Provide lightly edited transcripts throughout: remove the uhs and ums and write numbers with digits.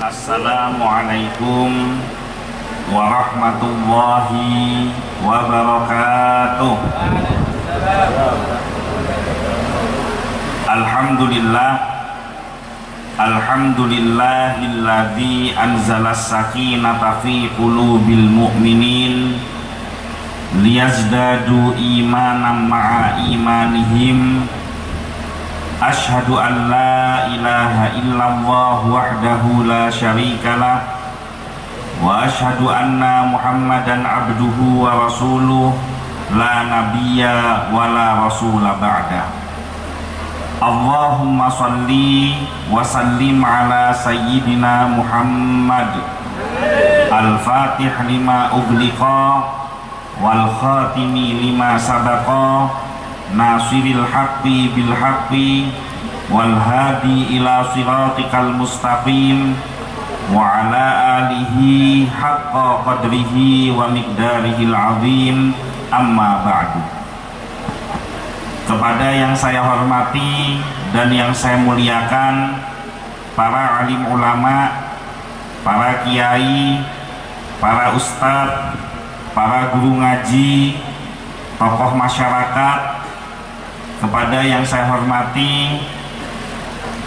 Assalamualaikum warahmatullahi wabarakatuh. Alhamdulillahilladzi anzalas sakinata fi qulubil mu'minin liyazdadu imanan ma'a imanihim. Asyhadu an la ilaha illallah wahdahu la syarikalah wa asyhadu anna Muhammadan abduhu wa rasuluh la nabiyya wa la rasula ba'da. Allahumma salli wa sallim ala sayyidina Muhammad al-fatih lima ughliqa wal khatimi lima sabaqa nasiril haqqi bil haqqi wal hadi ila siratikal mustaqim wa ala alihi haqqa qadrihi wa miqdarihil azim, amma ba'du. Kepada yang saya hormati dan yang saya muliakan, para alim ulama, para kiai, para ustadz, para guru ngaji, tokoh masyarakat, kepada yang saya hormati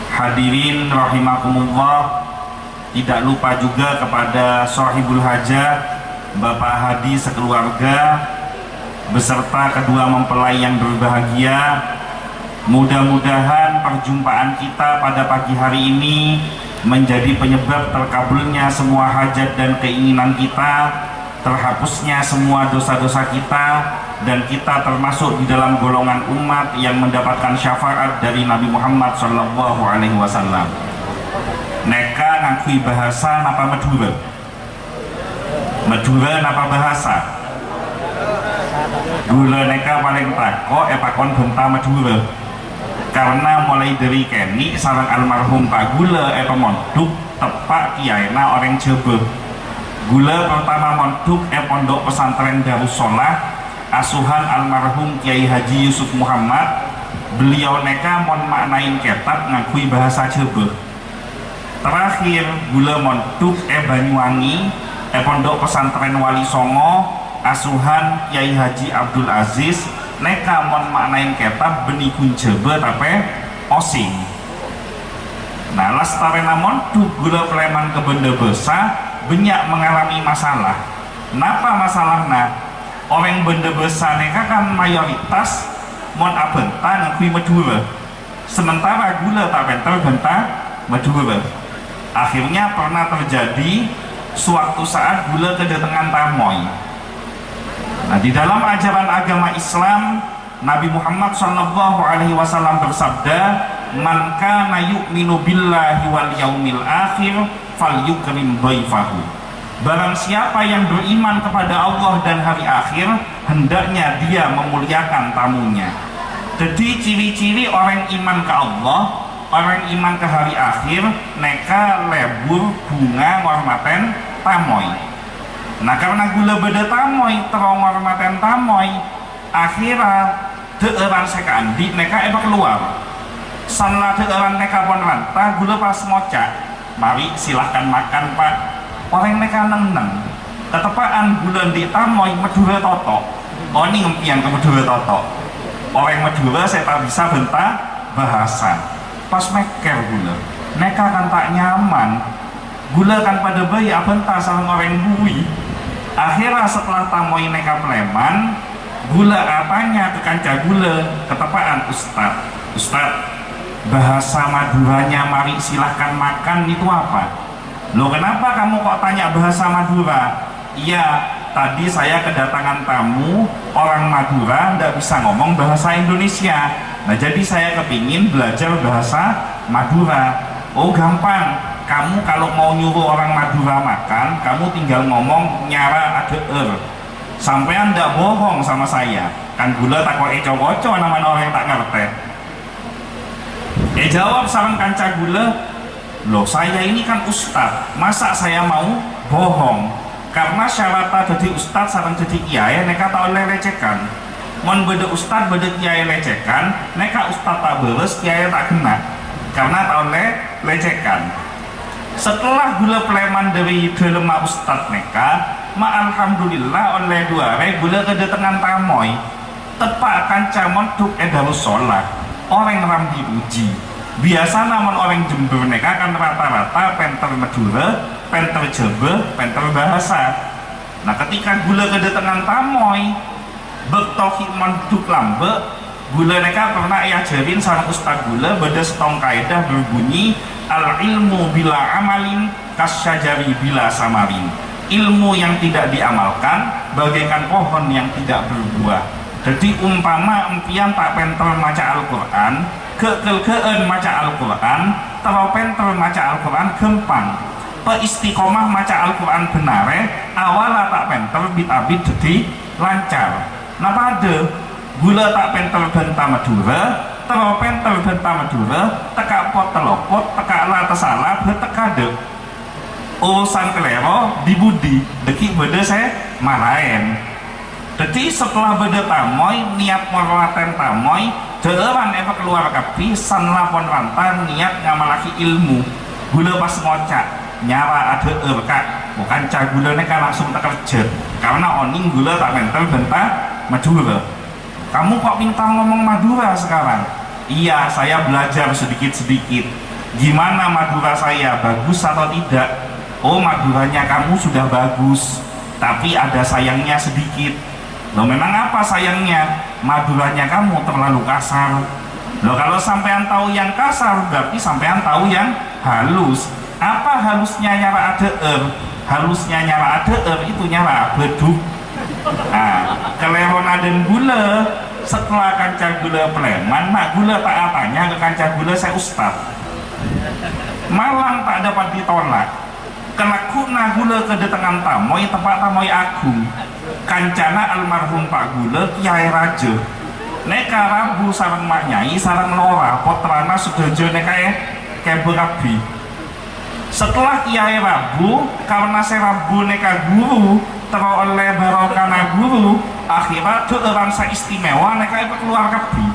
hadirin rahimakumullah, tidak lupa juga kepada sahibul hajat Bapak Hadi sekeluarga beserta kedua mempelai yang berbahagia. Mudah-mudahan perjumpaan kita pada pagi hari ini menjadi penyebab terkabulnya semua hajat dan keinginan kita, terhapusnya semua dosa-dosa kita, dan kita termasuk di dalam golongan umat yang mendapatkan syafaat dari Nabi Muhammad SAW. Neka ngakui bahasa napa Madura? Madura napa bahasa? Gula neka paling tako pakon benta Madura. Karena mulai dari keni sarang almarhum Pak Gula monduk tepak kiaina orang Jawa. Gula pertama monduk pondok pesantren Darussolah asuhan almarhum Kiai Haji Yusuf Muhammad. Beliau neka mon maknain kitab ngakui bahasa Jawa. Terakhir gula monduk Banyuwangi pondok pesantren Wali Songo asuhan Kiai Haji Abdul Aziz neka mon maknain kitab benikun Jawa tapi osing. Nah lastarena monduk gula Pleman ke Benda Besa banyak mengalami masalah. Napa masalahnya? Orang Benda Besa neka kan mayoritas mon abenta ngakui Madura, sementara gula tak bentar benta Madura. Akhirnya pernah terjadi suatu saat gula kedatangan tamoy. Nah di dalam ajaran agama Islam Nabi Muhammad SAW bersabda, man kana yu'minu billahi wal yaumil akhir falyukrim dhaifahu. Barang siapa yang beriman kepada Allah dan hari akhir, hendaknya dia memuliakan tamunya. Jadi ciri-ciri orang iman ke Allah, orang iman ke hari akhir, neka lebur bunga ngormaten tamoy. Nah karena gula beda tamoy, terong ngormaten tamoy, akhirnya deeran sekandi neka keluar. Sanla deeran neka pon ranta, gula pas ngocak, mari silahkan makan pak. Orang mereka neng-neng ketepaan bulan di tamoy Madura toto. Oh ini ngempian ke Madura toto. Orang Madura saya tak bisa bentah bahasa. Pas meker gula mereka kan tak nyaman. Gula kan pada bayi bentah saling orang bui. Akhirnya setelah tamoy neka Pleman, gula apanya ke kanca gula ketepaan Ustad bahasa Maduranya mari silahkan makan itu apa? Loh kenapa kamu kok tanya bahasa Madura? Iya, tadi saya kedatangan tamu orang Madura nggak bisa ngomong bahasa Indonesia. Nah jadi saya kepingin belajar bahasa Madura. Oh gampang, kamu kalau mau nyuruh orang Madura makan, kamu tinggal ngomong nyara adeer. Sampean nggak bohong sama saya. Kan gula tak kok eco-oco nama orang yang tak ngerti. Jawab sareng kanca gula, loh saya ini kan ustad, masa saya mau bohong? Karena syarat jadi ustad sarang jadi kiai neka tak oleh lecehkan. Mon beda ustad beda kiai lecehkan, neka ustad tak beres kiai tak kena. Karena tak oleh lecehkan. Setelah gula pleman dari dalam ustad neka, alhamdulillah oleh dua gula kedatangan tamoy tepak kanca montuk edarus sholat orang ram diuji biasa namun orang Jember neka kan rata-rata penter Madura, penter Jawa, penter bahasa. Nah ketika gula kedatangan tamoy bektoki montuk lambe gula neka pernah ajarin sarang ustad gula beda setong kaidah berbunyi al ilmu bila amalin kasyajari bila samarin. Ilmu yang tidak diamalkan bagaikan pohon yang tidak berbuah. Jadi umpama empian tak pentel maca Al-Quran kekelkeen maca Al-Quran terlalu pentel maca Al-Quran gempang peistiqomah maca Al-Quran benare awala tak pentel bit-abit jadi lancar. Nah pada gula tak pentel benta Madura terlalu pentel benta Madura teka pot telopot teka la tesalah betekade urusan kelero dibudi deki beda saya marahin. Jadi setelah beda tamoy niat merlaten tamoy deeran eva keluar kapi san lapon rantan niat ngamalaki ilmu gula pas ngocak nyara ada erkak bukan cah gula neka langsung terkerja karena oning gula tak mental benta Madura. Kamu kok minta ngomong Madura sekarang? Iya saya belajar sedikit-sedikit gimana Madura saya bagus atau tidak. Oh Maduranya kamu sudah bagus tapi ada sayangnya sedikit. Loh memang apa sayangnya? Maduranya kamu terlalu kasar. Loh kalau sampean tahu yang kasar berarti sampean tahu yang halus. Apa halusnya nyara adeer? Halusnya nyara adeer itu nyara beduk. Nah keleron aden gula setelah kanca gula pleman nak gula tak tanya ke kanca gula saya ustad malang tak dapat ditolak. Kelakuna gula kedatangan tamoy tempat tamoy agung kancana almarhum Pak Gula Kiai Raja neka rabu sarang maknyai sarang lora potrana sudojo neka berabi. Setelah Kiai rabu karena saya rabu neka guru teroleh barokana guru akhirnya deeran sa istimewa neka keluar kabi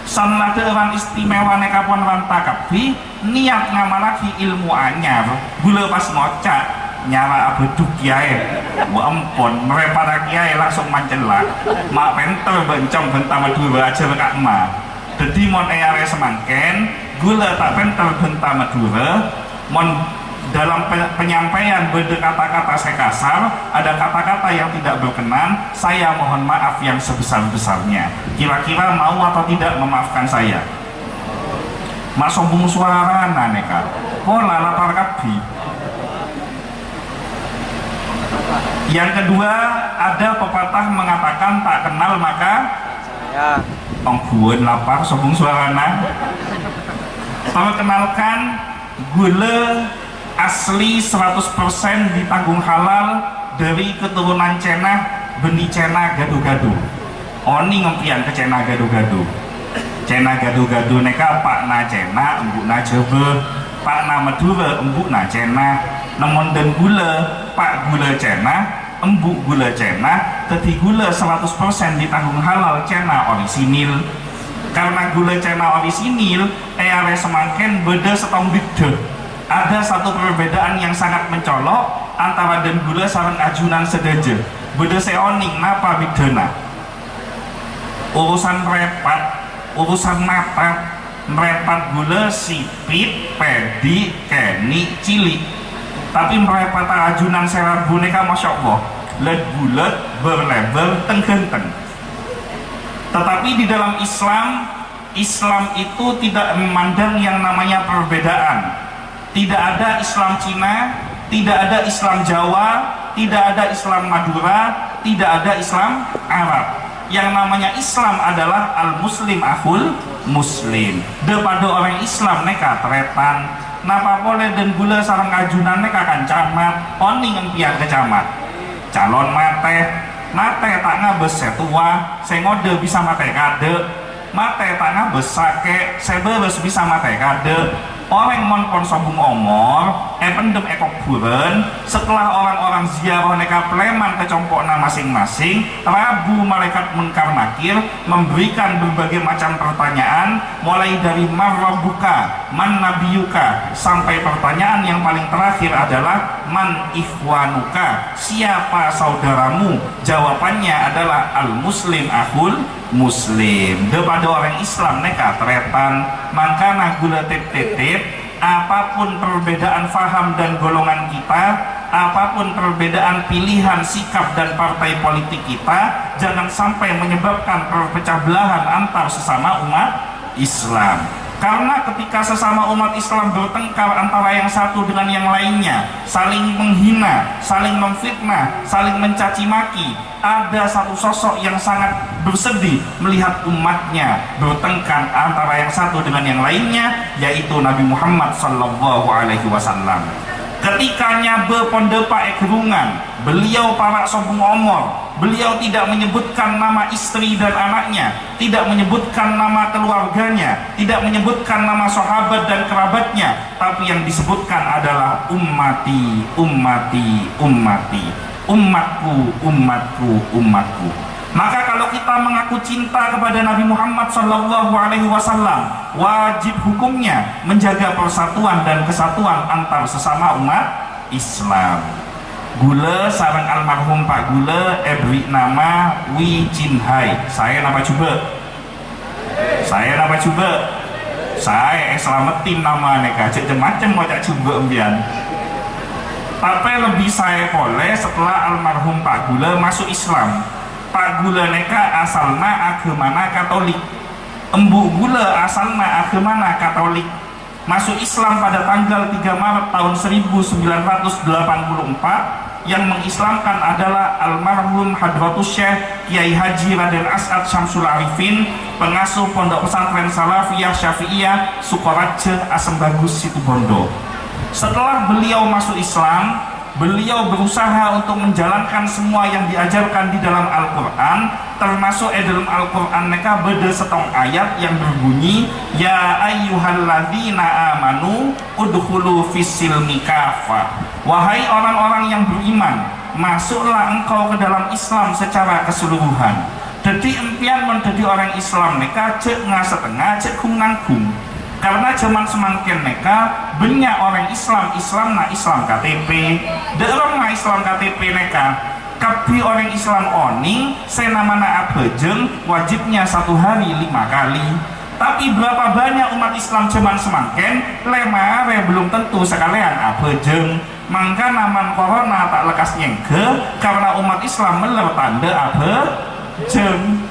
sanlah deeran istimewa neka pon ranta kabi niat ngamalaki ilmu anyar gula pas ngocak nyara beduk kiai wa ampun merepara kiai langsung mancelah mak pentel bencong benta Madura aja rekak ma jadi mon eyare semangken gula tak pentel benta Madura mon dalam penyampaian beda kata-kata saya kasar ada kata-kata yang tidak berkenan saya mohon maaf yang sebesar-besarnya. Kira-kira mau atau tidak memaafkan saya? Mak sombong suara neka pola lapar kabi. Yang kedua ada pepatah mengatakan tak kenal maka ongguan lapar sombong suarana. Perkenalkan gula asli 100% ditanggung halal dari keturunan Cena benih Cena gado-gado. Oni ngempian ke Cena gado-gado. Cena gado-gado neka Pak na Cena embuk na Jawa, Pak na Madura embuk na Cena, namun dan gula Pak gula Cena embuk gula Cena, tetapi gula 100% ditanggung halal Cena orisinil. Karena gula Cena orisinil are semangken beda setong beda. Ada satu perbedaan yang sangat mencolok antara dan gula sarang ajunan sedaja beda seoning napa bidana urusan repat urusan mata merepat gula sipit pedi keni cili tapi merepat ajunan serat boneka masya Allah led bulet berlebar tenggenteng. Tetapi di dalam Islam itu tidak memandang yang namanya perbedaan. Tidak ada Islam Cina, tidak ada Islam Jawa, tidak ada Islam Madura, tidak ada Islam Arab. Yang namanya Islam adalah al-muslim akhul muslim. Daripada orang Islam neka tretan, napa boleh dan gula sarang ajunan neka kan camat, oning empian kecamat. Calon mate tak ngabes setua, sengode bisa mate kade, mate tak ngabes sake, sebebes bisa mate kade. orang mon sobung omor pendem buren setelah orang-orang ziarah neka pleman ke compokna masing-masing. Rabu malaikat mungkar nakir memberikan berbagai macam pertanyaan, mulai dari man rabbuka, man nabiyuka, sampai pertanyaan yang paling terakhir adalah man ikhwanuka, siapa saudaramu. Jawabannya adalah al muslim akhul muslim. Daripada orang Islam neka tretan, maka nagula tip-tip, apapun perbedaan faham dan golongan kita, apapun perbedaan pilihan, sikap dan partai politik kita, jangan sampai menyebabkan perpecah belahan antar sesama umat Islam. Karena ketika sesama umat Islam bertengkar antara yang satu dengan yang lainnya, saling menghina, saling memfitnah, saling mencaci maki, ada satu sosok yang sangat bersedih melihat umatnya bertengkar antara yang satu dengan yang lainnya, yaitu Nabi Muhammad SAW. Ketika nyabe pondepa ekerungan, beliau para sobung omor, beliau tidak menyebutkan nama istri dan anaknya, tidak menyebutkan nama keluarganya, tidak menyebutkan nama sahabat dan kerabatnya, tapi yang disebutkan adalah ummati, ummati, ummati, umatku, umatku, umatku. Maka kalau kita mengaku cinta kepada Nabi Muhammad SAW, wajib hukumnya menjaga persatuan dan kesatuan antar sesama umat Islam. Gula sarang almarhum Pak Gula beri nama Wi Chin Hai. Saya nama coba. Saya nama coba. Saya selamatin nama neka cek macam mau cak coba embian. Tapi lebih saya boleh setelah almarhum Pak Gula masuk Islam. Pak Gula neka asalna agamana Katolik, Embu Gula asalna agamana Katolik. Masuk Islam pada tanggal 3 Maret tahun 1984. Yang mengislamkan adalah almarhum Hadratus Syekh Kiai Haji Raden As'ad Syamsul Arifin, pengasuh Pondok Pesantren Salafiyah Syafi'iyah Sukoraja Asem Bagus Situbondo. Setelah beliau masuk Islam, beliau berusaha untuk menjalankan semua yang diajarkan di dalam Al-Quran, termasuk dalam Al-Quran mereka beda setong ayat yang berbunyi ya ayyuhalladzina amanu udkhulu fis-silmi kafah. Wahai orang-orang yang beriman, masuklah engkau ke dalam Islam secara keseluruhan. Jadi empian menjadi orang Islam mereka cek setengah cek nanggung. Karena zaman semakin mereka banyak orang Islam na Islam KTP, derong na Islam KTP mereka. Kapi orang Islam oning, saya namanya abejeng, wajibnya 1 hari 5 kali. Tapi berapa banyak umat Islam zaman semakin lemah, belum tentu sekalian abejeng. Maka naman corona tak lekas nyengke karena umat Islam meler tanda abejeng.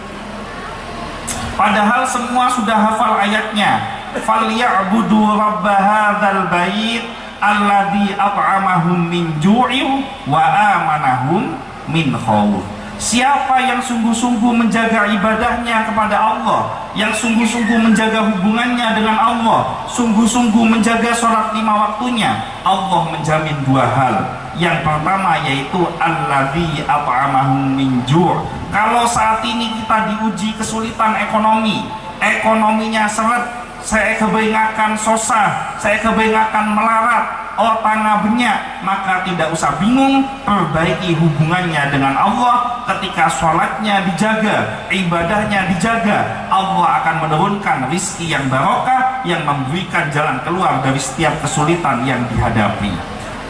Padahal semua sudah hafal ayatnya. Falyabudu rabb hadzal bait alladzi at'amahum min ju'in wa amanahum min khauf. Siapa yang sungguh-sungguh menjaga ibadahnya kepada Allah, yang sungguh-sungguh menjaga hubungannya dengan Allah, sungguh-sungguh menjaga sholat 5 waktunya, Allah menjamin 2 hal. Yang pertama yaitu alladzi at'amahum min ju'. Kalau saat ini kita diuji kesulitan ekonomi, ekonominya seret, saya kebanyakan susah, saya kebanyakan melarat, tangga banyak, maka tidak usah bingung, perbaiki hubungannya dengan Allah. Ketika sholatnya dijaga, ibadahnya dijaga, Allah akan menurunkan rizki yang barokah yang memberikan jalan keluar dari setiap kesulitan yang dihadapi.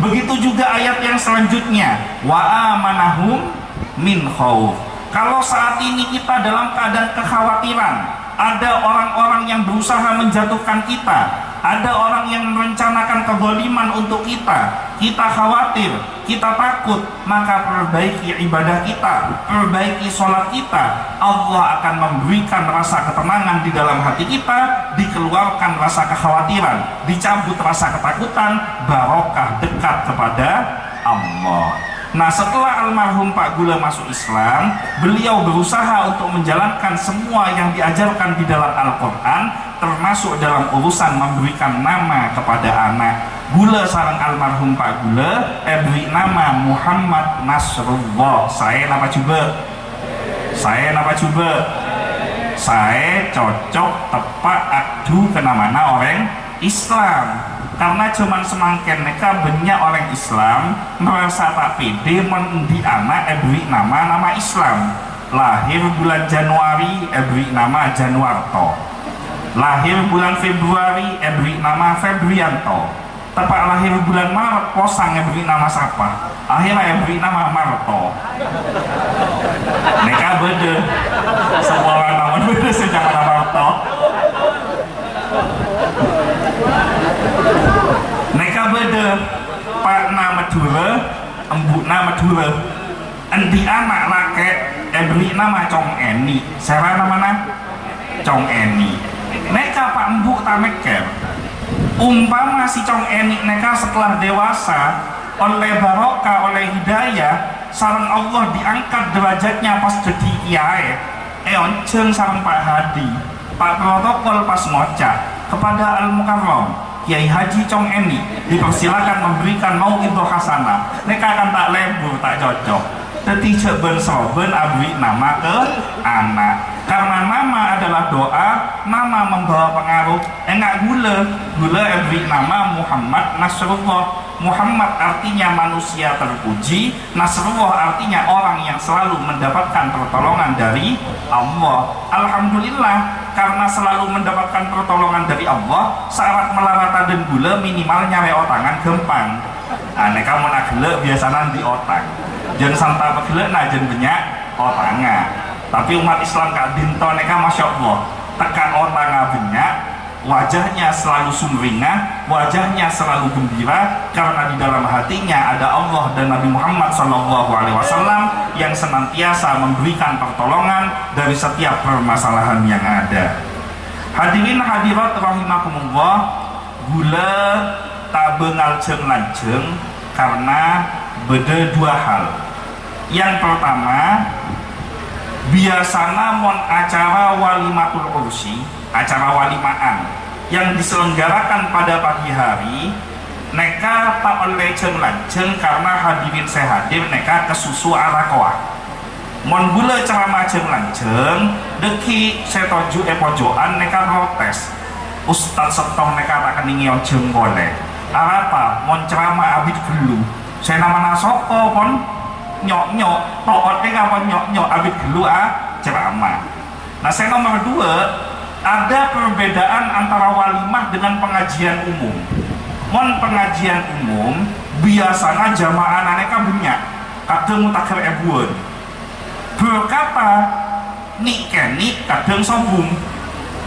Begitu juga ayat yang selanjutnya, wa amanahum min khauf. Kalau saat ini kita dalam keadaan kekhawatiran, ada orang-orang yang berusaha menjatuhkan kita, ada orang yang merencanakan kezaliman untuk kita khawatir, kita takut, maka perbaiki ibadah kita, perbaiki sholat kita. Allah akan memberikan rasa ketenangan di dalam hati kita, dikeluarkan rasa kekhawatiran, dicabut rasa ketakutan, barokah dekat kepada Allah. Nah, setelah almarhum Pak Gula masuk Islam, beliau berusaha untuk menjalankan semua yang diajarkan di dalam Al-Quran, termasuk dalam urusan memberikan nama kepada anak. Gula sareng almarhum Pak Gula beri nama Muhammad Nasrullah. Saya nama coba? Saya nama coba? Saya cocok tepat adu kena mana orang Islam. Karena cuman semangken neka banyak orang Islam merasa tak pede mendi anak beri nama Islam. Lahir bulan Januari beri nama Januarto, lahir bulan Februari beri nama Febrianto, tepat lahir bulan Maret posang beri nama siapa, akhirnya beri nama Marto. Neka beda semua orang nama beda sejak mana Marto. Neka beda Pak nama Madura, Embuk nama Madura, endi anak laki beri nama Cong Eni. Saya nama mana? Cong Eni. Neka Pak Embuk tameker. Umpama si Cong Eni neka setelah dewasa oleh barokah, oleh hidayah sareng Allah diangkat derajatnya pas jadi kiai. Onceng sareng Pak Hadi, Pak protokol pas ngocak kepada Al-Mukarram Kiai Haji Cong Eni dipersilakan memberikan mau'idhah hasanah. Neka akan tak lebur, tak cocok. Teti ceben soben abri nama ke anak. Karena nama adalah doa, nama membawa pengaruh. Enggak gula abri nama Muhammad Nasrullah. Muhammad artinya manusia terpuji, Nasrullah artinya orang yang selalu mendapatkan pertolongan dari Allah. Alhamdulillah, karena selalu mendapatkan pertolongan dari Allah, syarat melarata dan gula minimal nyare otangan gampang. Aneh kamu nak gula biasanya di otang, jangan santap gula nah jangan banyak otangan. Tapi umat Islam kak dinto neka masya Allah tekan otanga banyak, wajahnya selalu sumringah, wajahnya selalu gembira karena di dalam hatinya ada Allah dan Nabi Muhammad SAW yang senantiasa memberikan pertolongan dari setiap permasalahan yang ada. Hadirin hadirat rahimakumullah, gula tak bengal lanceng karena beda dua hal. Yang pertama, biasanya mon acara walimatul ursi, acara walimaan yang diselenggarakan pada pagi hari, neka tak oleh lanceng karena hadirin saya hadir neka kesusu ala koa. Mon gula ceramah lanceng, deki saya toju pojokan neka protes. Ustadz setong neka tak keningi ojeng boleh. Apa? Mon ceramah abid gelu. Saya nama nasoko pon nyok tootnya apa nyok abid gelu ceramah. Nah saya nomor dua, ada perbedaan antara walimah dengan pengajian umum. Mon pengajian umum biasanya jamaah aneka banyak, kadang mutakhir ebuan. Berkata nik kenik kadang sombong.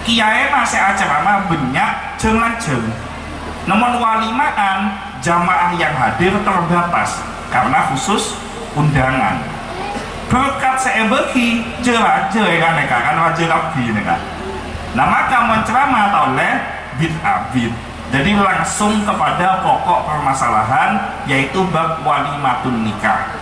Kiai masih ceramah banyak jeng. Namun walimaan jamaah yang hadir terbatas karena khusus undangan. Berkat saya bagi jeraja kan wajib abdi kan. Nah maka menceramah oleh bid. Jadi langsung kepada pokok permasalahan yaitu bab walimatun nikah.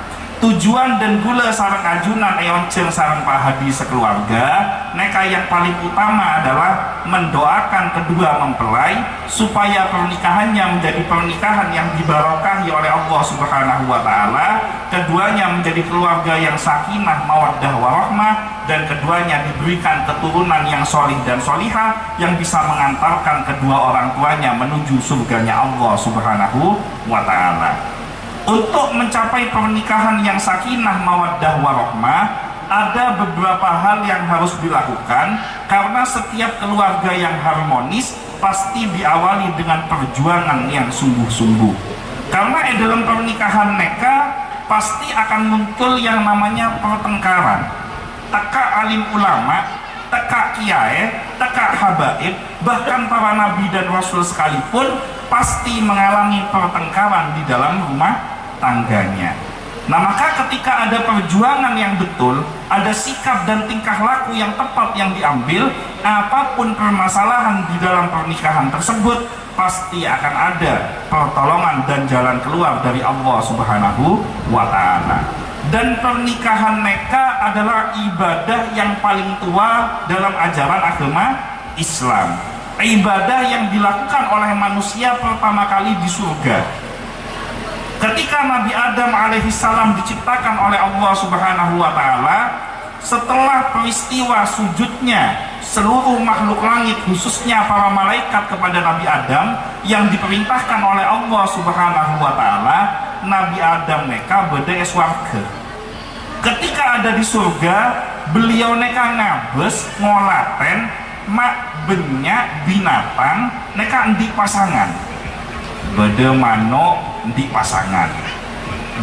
Tujuan dan gula sarang ajunan eonceng sarang Pak Hadi sekeluarga neka yang paling utama adalah mendoakan kedua mempelai supaya pernikahannya menjadi pernikahan yang dibarokahi oleh Allah Subhanahu wa Ta'ala, keduanya menjadi keluarga yang sakinah mawaddah warahmah, dan keduanya diberikan keturunan yang solih dan solihah yang bisa mengantarkan kedua orang tuanya menuju surganya Allah Subhanahu wa Ta'ala. Untuk mencapai pernikahan yang sakinah mawaddah warahmah, ada beberapa hal yang harus dilakukan karena setiap keluarga yang harmonis pasti diawali dengan perjuangan yang sungguh-sungguh. Karena dalam pernikahan neka pasti akan muncul yang namanya pertengkaran. Teka alim ulama, teka kiai, teka habaib, bahkan para nabi dan rasul sekalipun pasti mengalami pertengkaran di dalam rumah tangganya. Nah maka ketika ada perjuangan yang betul, ada sikap dan tingkah laku yang tepat yang diambil, apapun permasalahan di dalam pernikahan tersebut pasti akan ada pertolongan dan jalan keluar dari Allah Subhanahu wa Ta'ala. Dan pernikahan neka adalah ibadah yang paling tua dalam ajaran agama Islam, ibadah yang dilakukan oleh manusia pertama kali di surga. Ketika Nabi Adam alaihissalam diciptakan oleh Allah Subhanahu wa Ta'ala, setelah peristiwa sujudnya seluruh makhluk langit khususnya para malaikat kepada Nabi Adam yang diperintahkan oleh Allah Subhanahu wa taala, Nabi Adam neka beda warga. Ketika ada di surga, beliau neka ngabes ngolaten mak banyak binatang neka endi pasangan. Beda manuk endi pasangan.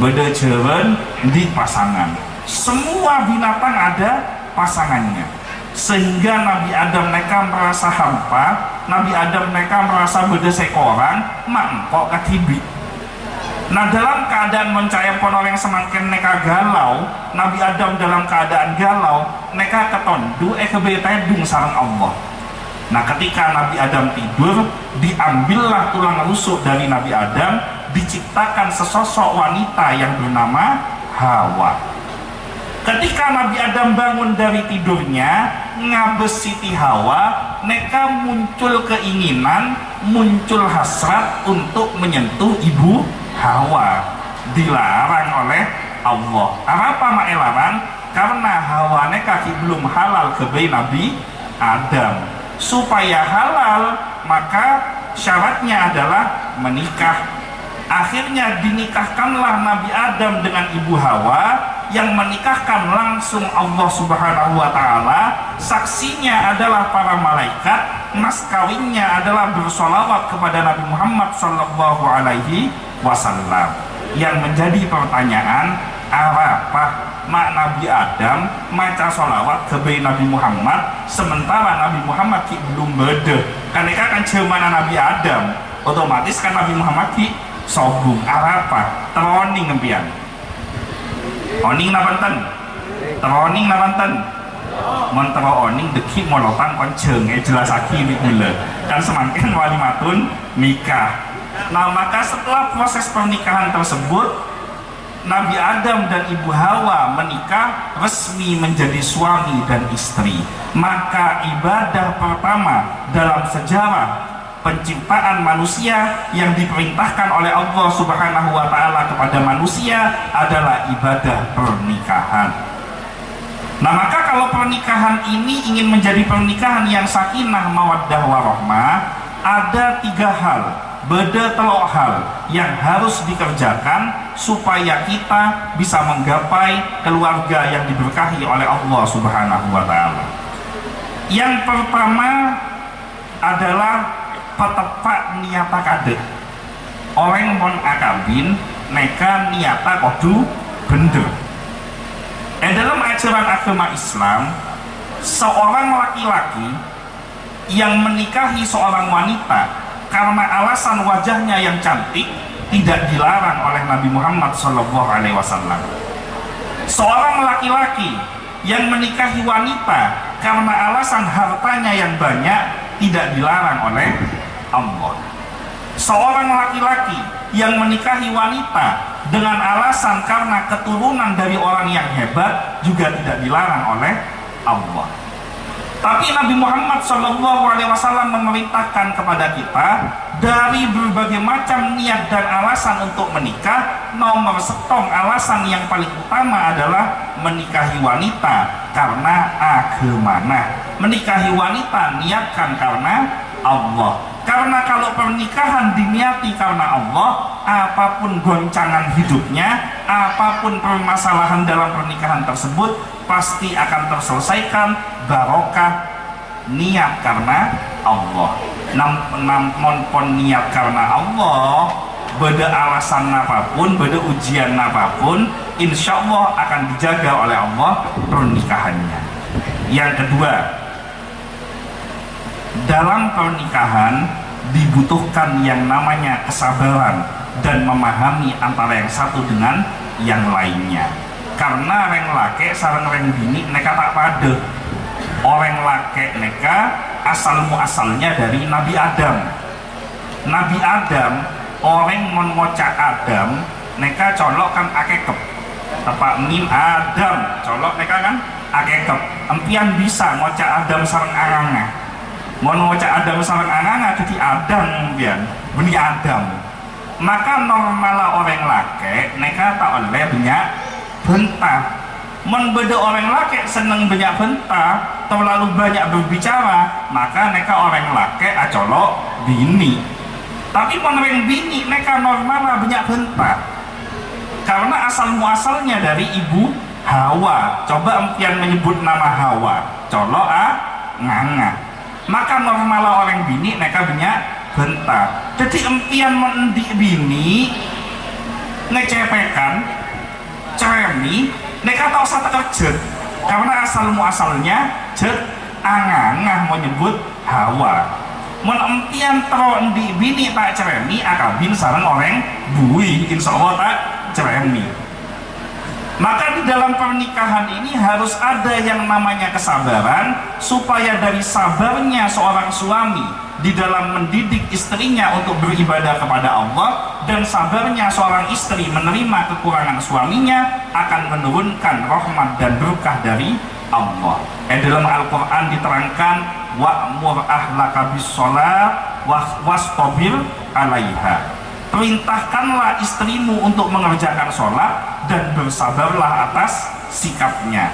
Beda jeren endi pasangan. Semua binatang ada pasangannya. Sehingga Nabi Adam neka merasa hampa, Nabi Adam neka merasa beda sekoran, mak kok katibi. Nah, dalam keadaan mencaya pon orang semakin neka galau, Nabi Adam dalam keadaan galau, neka ketondu kebetedung sareng Allah. Nah, ketika Nabi Adam tidur, diambillah tulang rusuk dari Nabi Adam, diciptakan sesosok wanita yang bernama Hawa. Ketika Nabi Adam bangun dari tidurnya, ngabes Siti Hawa, neka muncul keinginan, muncul hasrat untuk menyentuh ibu Hawa. Dilarang oleh Allah. Apa mak larang? Karena Hawa neka belum halal ke Nabi Adam. Supaya halal, maka syaratnya adalah menikah. Akhirnya dinikahkanlah Nabi Adam dengan ibu Hawa, yang menikahkan langsung Allah Subhanahu wa taala. Saksinya adalah para malaikat, mas kawinnya adalah bersolawat kepada Nabi Muhammad sallallahu alaihi wasallam. Yang menjadi pertanyaan, apa mak Nabi Adam maca solawat ke Nabi Muhammad sementara Nabi Muhammad belum beda. Karena kan cemana Nabi Adam, otomatis kan Nabi Muhammad sobung. Apa teroning ngempian oning napanten, teroning napanten, mentero oning deki molotan konceng jelas aki di gula kan semakin walimatun nikah. Nah, maka setelah proses pernikahan tersebut, Nabi Adam dan Ibu Hawa menikah resmi menjadi suami dan istri. Maka ibadah pertama dalam sejarah penciptaan manusia yang diperintahkan oleh Allah Subhanahu wa taala kepada manusia adalah ibadah pernikahan. Nah, maka kalau pernikahan ini ingin menjadi pernikahan yang sakinah mawaddah warahmah, ada 3 hal, beda telok hal yang harus dikerjakan supaya kita bisa menggapai keluarga yang diberkahi oleh Allah Subhanahu wa taala. Yang pertama adalah petepak niata kade. Orang mon akabin neka niata kodu bener. Dalam ajaran agama Islam, seorang laki-laki yang menikahi seorang wanita karena alasan wajahnya yang cantik tidak dilarang oleh Nabi Muhammad SAW. Seorang laki-laki yang menikahi wanita karena alasan hartanya yang banyak tidak dilarang oleh Allah. Seorang laki-laki yang menikahi wanita dengan alasan karena keturunan dari orang yang hebat juga tidak dilarang oleh Allah. Tapi Nabi Muhammad SAW memerintahkan kepada kita dari berbagai macam niat dan alasan untuk menikah, nomor setong alasan yang paling utama adalah menikahi wanita karena agamana. Menikahi wanita niatkan karena Allah. Karena kalau pernikahan diniati karena Allah, apapun goncangan hidupnya, apapun permasalahan dalam pernikahan tersebut pasti akan terselesaikan barokah niat karena Allah. Namun niat karena Allah, beda alasan apapun, beda ujian apapun, insya Allah akan dijaga oleh Allah pernikahannya. Yang kedua, dalam pernikahan dibutuhkan yang namanya kesabaran dan memahami antara yang satu dengan yang lainnya. Karena reng lake sareng reng bini neka tak pada. Orang lake neka asal muasalnya dari Nabi Adam. Nabi Adam, orang mengoca Adam neka colok kan akekep. Tepak mim Adam, colok neka kan akekep. Empian bisa ngoca Adam sareng aranga. Mau ngoca Adam sareng aranga jadi Adam empian, beni Adam. Maka normal orang lake neka tak oleh banyak bentah. Membeda orang laki seneng banyak bentah, terlalu banyak berbicara, maka neka orang laki acolok bini. Tapi orang bini neka normal banyak bentah, karena asal muasalnya dari ibu Hawa. Coba empian menyebut nama Hawa, colok nganga. Maka normal orang bini neka banyak bentah. Jadi empian mendik bini ngecepekan ceremi neka tak usah terkejut, karena asal muasalnya angangah menyebut Hawa. Mun empian tero di bini tak ceremi akabin sareng orang bui, insya Allah tak ceremi. Maka di dalam pernikahan ini harus ada yang namanya kesabaran, supaya dari sabarnya seorang suami di dalam mendidik istrinya untuk beribadah kepada Allah, dan sabarnya seorang istri menerima kekurangan suaminya akan menurunkan rahmat dan berkah dari Allah. Dalam Al-Quran diterangkan, wa'mur ahlaka bis-sholat wastabir 'alaiha. Perintahkanlah istrimu untuk mengerjakan sholat dan bersabarlah atas sikapnya.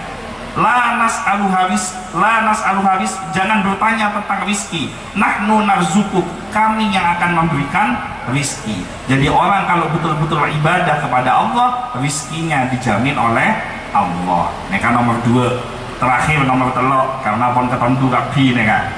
La nas'alu haris, jangan bertanya tentang rizki. Nahnu narzukuk, kami yang akan memberikan rizki. Jadi orang kalau betul-betul ibadah kepada Allah, rizkinya dijamin oleh Allah. Neka nomor 2, terakhir nomor telok, karena pon ketentu rabi neka.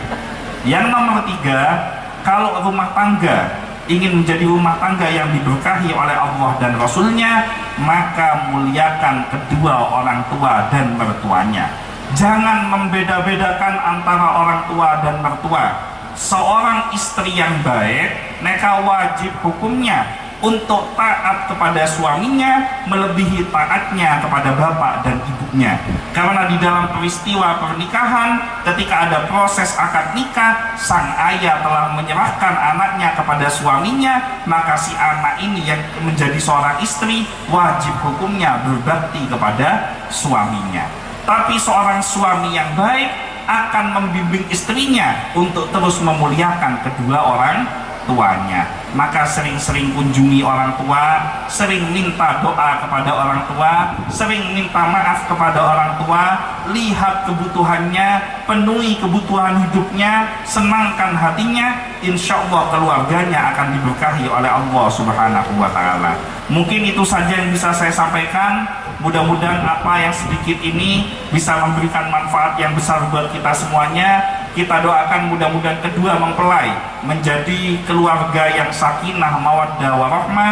Yang nomor 3, kalau rumah tangga ingin menjadi rumah tangga yang diberkahi oleh Allah dan Rasulnya, maka muliakan kedua orang tua dan mertuanya. Jangan membeda-bedakan antara orang tua dan mertua. Seorang istri yang baik, neka wajib hukumnya untuk taat kepada suaminya melebihi taatnya kepada bapak dan ibunya. Karena di dalam peristiwa pernikahan, ketika ada proses akad nikah, sang ayah telah menyerahkan anaknya kepada suaminya, maka si anak ini yang menjadi seorang istri wajib hukumnya berbakti kepada suaminya. Tapi seorang suami yang baik akan membimbing istrinya untuk terus memuliakan kedua orang tuanya. Maka sering-sering kunjungi orang tua, sering minta doa kepada orang tua, sering minta maaf kepada orang tua, lihat kebutuhannya, penuhi kebutuhan hidupnya, senangkan hatinya, insya Allah keluarganya akan diberkahi oleh Allah Subhanahu wa Ta'ala. Mungkin itu saja yang bisa saya sampaikan. Mudah-mudahan apa yang sedikit ini bisa memberikan manfaat yang besar buat kita semuanya. Kita doakan mudah-mudahan kedua mempelai menjadi keluarga yang sakinah, mawaddah, warahmah,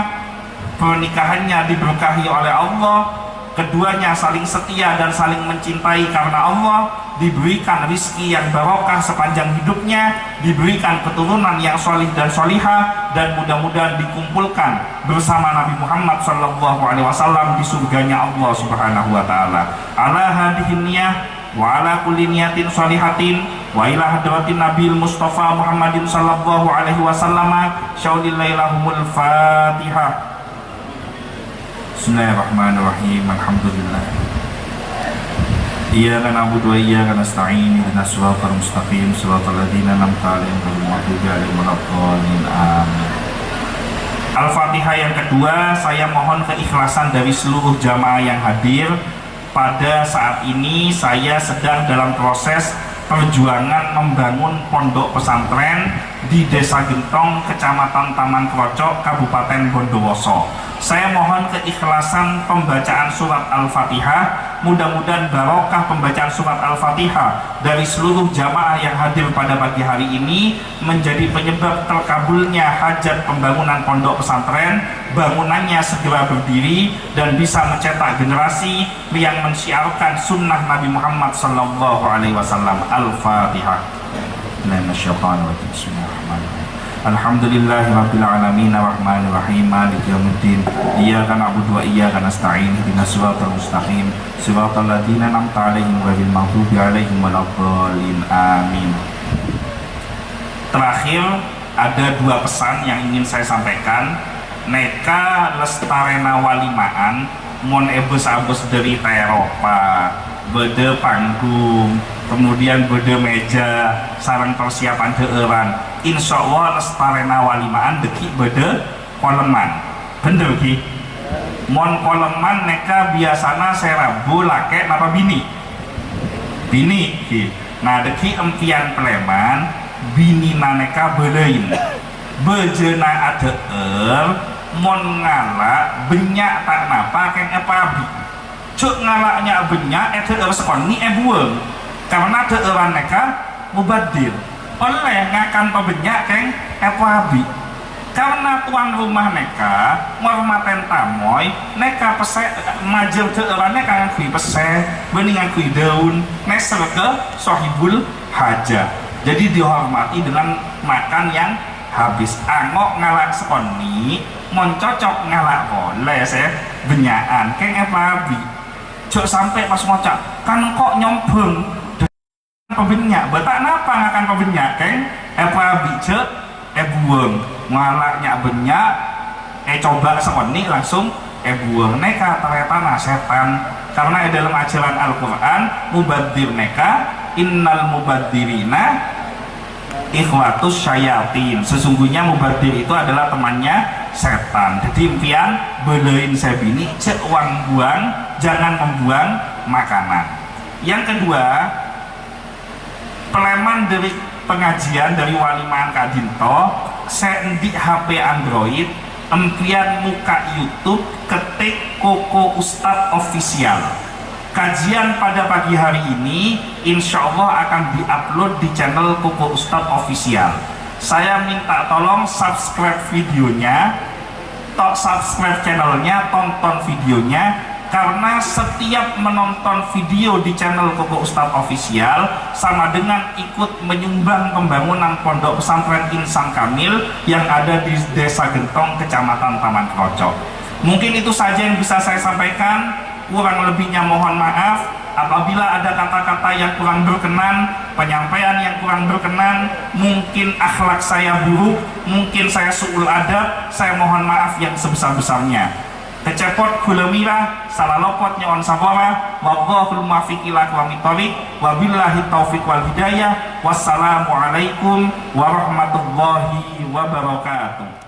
pernikahannya diberkahi oleh Allah, keduanya saling setia dan saling mencintai karena Allah, diberikan rizki yang barokah sepanjang hidupnya, diberikan keturunan yang solih dan solihah, dan mudah-mudahan dikumpulkan bersama Nabi Muhammad SAW di surganya Allah Subhanahu wa Ta'ala. Ala hadihin niyah wa ala kulli niyatin sholihatin wa ila hadratin Nabil Mustafa Muhammadin sallallahu alaihi wasallam. Syaulillailahumul Fatihah. Bismillahirrahmanirrahim. Alhamdulillah. Iyyaka na'budu wa iyyaka nasta'in. Ihdinas siratal mustaqim, siratal ladzina an'amta 'alaihim ghairil maghdubi 'alaihim waladdallin. Amin. Al-Fatihah yang kedua, saya mohon keikhlasan dari seluruh jamaah yang hadir. Pada saat ini saya sedang dalam proses perjuangan membangun pondok pesantren di Desa Gentong, Kecamatan Taman Krocok, Kabupaten Bondowoso. Saya mohon keikhlasan pembacaan surat Al-Fatihah. Mudah-mudahan barokah pembacaan surat Al-Fatihah dari seluruh jamaah yang hadir pada pagi hari ini menjadi penyebab terkabulnya hajat pembangunan pondok pesantren, bangunannya segera berdiri dan bisa mencetak generasi yang mensiarkan sunnah Nabi Muhammad sallallahu alaihi wasallam. Al-Fatihah. Bismillahirrahmanirrahim. Alhamdulillahi rabbil alamin arrahmanir rahim maliki yaumiddin iyyaka na'budu wa iyyaka nasta'in ihdinas siratal mustaqim siratal ladzina an'amta 'alaihim ghairil maghdubi 'alaihim waladdallin. Amin. Terakhir ada dua pesan yang ingin saya sampaikan. Neka lestarena walimaan mon ebes-abes dari Eropa, bede panggung, kemudian bede meja, sarang persiapan deeran. Insya Allah lestarena walimaan deki bede koleman. Bener ki? mon koleman neka biasana serabu lake napa bini ki. Nah deki empian Pleman bini naneka belein bejena mon ngala benyak tak napa keng epabi cuk ngalaknya benyak sekon ni bueng karena teeran neka mubadir oleh ngakan pebenyak keng epabi karena tuan rumah neka ngormaten tamoy neka pesek majel teerannya kangen kui pesek beningan kui daun neser ke sohibul haja, jadi dihormati dengan makan yang habis. Angok ngalak sekoni mon cocok ngalak boleh saya benyakan keng epabi cok sampai pas ngocak kan kok nyompeng pebenyak betak napa ngakan pebenyak keng epabi cek buang ngalaknya benyak coba sekoni langsung buang neka ternyata setan karena dalam ajaran Al-Quran mubadir neka innal mubadirina ikhwatus syayatin, sesungguhnya mubadir itu adalah temannya setan. Jadi impian belein sebini cek uang buang jangan membuang makanan. Yang kedua, Pleman dari pengajian dari Waliman Kadinto sendi HP Android empian muka YouTube ketik Koko Ustadz Official. Kajian pada pagi hari ini insya Allah akan diupload di channel Koko Ustadz Official. Saya minta tolong subscribe videonya, subscribe channelnya, tonton videonya, karena setiap menonton video di channel Koko Ustadz Official sama dengan ikut menyumbang pembangunan pondok pesantren Insan Kamil yang ada di Desa Gentong, Kecamatan Taman Krocok. Mungkin itu saja yang bisa saya sampaikan, kurang lebihnya mohon maaf. Apabila ada kata-kata yang kurang berkenan, penyampaian yang kurang berkenan, mungkin akhlak saya buruk, mungkin saya su'ul adab, saya mohon maaf yang sebesar-besarnya. Kecepot kula mira, salah lopot nyawan sabara, wallahul muwaffiq ila aqwamit thoriq, wabillahi taufiq wal hidayah. Wassalamualaikum warahmatullahi wabarakatuh.